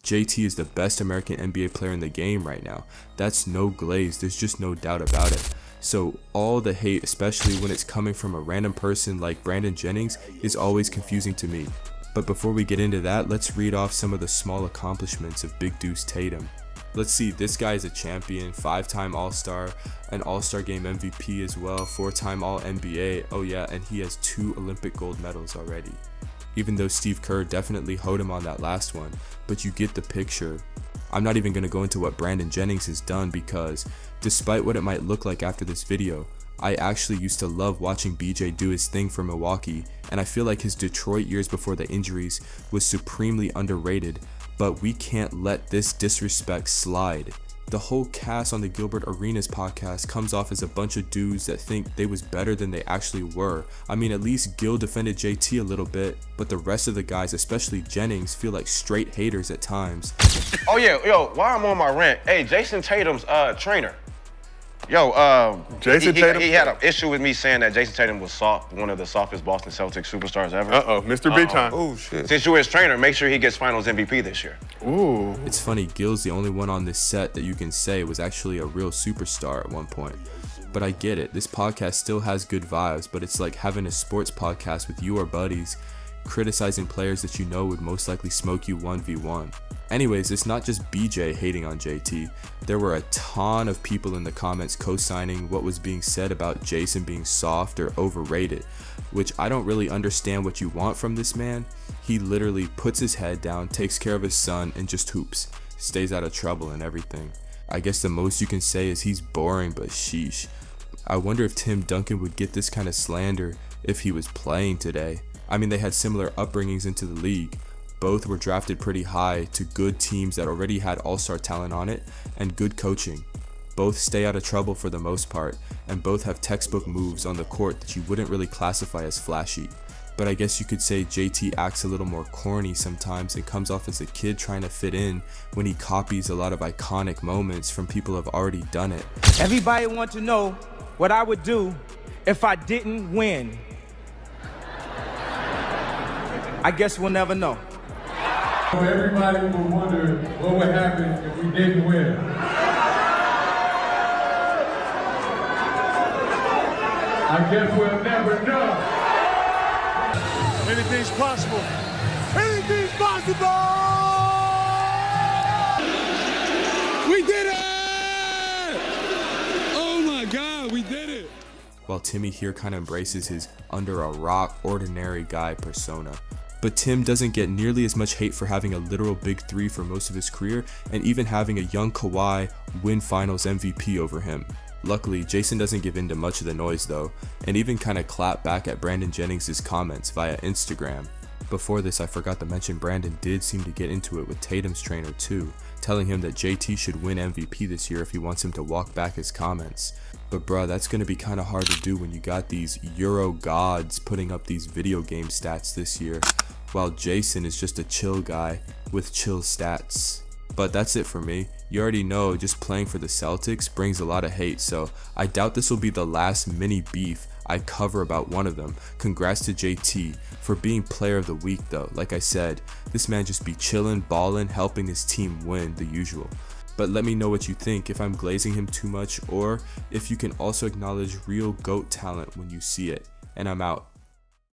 JT is the best American NBA player in the game right now. That's no glaze, there's just no doubt about it. So all the hate, especially when it's coming from a random person like Brandon Jennings, is always confusing to me. But before we get into that, let's read off some of the small accomplishments of Big Deuce Tatum. Let's see, this guy is a champion, 5-time All-Star, an All-Star Game MVP as well, 4-time All-NBA, oh yeah, and he has 2 Olympic gold medals already. Even though Steve Kerr definitely hoed him on that last one, but you get the picture. I'm not even going to go into what Brandon Jennings has done because, despite what it might look like after this video, I actually used to love watching BJ do his thing for Milwaukee, and I feel like his Detroit years before the injuries was supremely underrated, but we can't let this disrespect slide. The whole cast on the Gilbert Arenas podcast comes off as a bunch of dudes that think they was better than they actually were. I mean, at least Gil defended JT a little bit, but the rest of the guys, especially Jennings, feel like straight haters at times. Oh yeah, yo, while I'm on my rant, hey, Jayson Tatum's trainer. Yo, Jayson Tatum? He had an issue with me saying that Jayson Tatum was soft, one of the softest Boston Celtics superstars ever. Uh-oh, Mr. Big Time. Oh, shit. Since you're his trainer, make sure he gets Finals MVP this year. Ooh. It's funny, Gil's the only one on this set that you can say was actually a real superstar at one point. But I get it, this podcast still has good vibes, but it's like having a sports podcast with your buddies, criticizing players that you know would most likely smoke you 1v1. Anyways, it's not just BJ hating on JT. There were a ton of people in the comments co-signing what was being said about Jayson being soft or overrated, which I don't really understand what you want from this man. He literally puts his head down, takes care of his son, and just hoops. Stays out of trouble and everything. I guess the most you can say is he's boring, but sheesh. I wonder if Tim Duncan would get this kind of slander if he was playing today. I mean, they had similar upbringings into the league. Both were drafted pretty high to good teams that already had all-star talent on it and good coaching. Both stay out of trouble for the most part, and both have textbook moves on the court that you wouldn't really classify as flashy. But I guess you could say JT acts a little more corny sometimes and comes off as a kid trying to fit in when he copies a lot of iconic moments from people who have already done it. Everybody wants to know what I would do if I didn't win. I guess we'll never know. Everybody will wonder what would happen if we didn't win. I guess we'll never know. Anything's possible. Anything's possible! We did it! Oh my God, we did it! While Timmy here kind of embraces his under a rock, ordinary guy persona. But Tim doesn't get nearly as much hate for having a literal big three for most of his career and even having a young Kawhi win Finals MVP over him. Luckily, Jayson doesn't give in to much of the noise though, and even kind of clap back at Brandon Jennings' comments via Instagram. Before this, I forgot to mention Brandon did seem to get into it with Tatum's trainer too, telling him that JT should win MVP this year if he wants him to walk back his comments. But bruh, that's going to be kind of hard to do when you got these Euro gods putting up these video game stats this year, while Jayson is just a chill guy with chill stats. But that's it for me. You already know just playing for the Celtics brings a lot of hate, so I doubt this will be the last mini beef I cover about one of them. Congrats to JT for being player of the week though. Like I said, this man just be chillin', ballin', helping his team win the usual. But let me know what you think, if I'm glazing him too much or if you can also acknowledge real GOAT talent when you see it. And I'm out.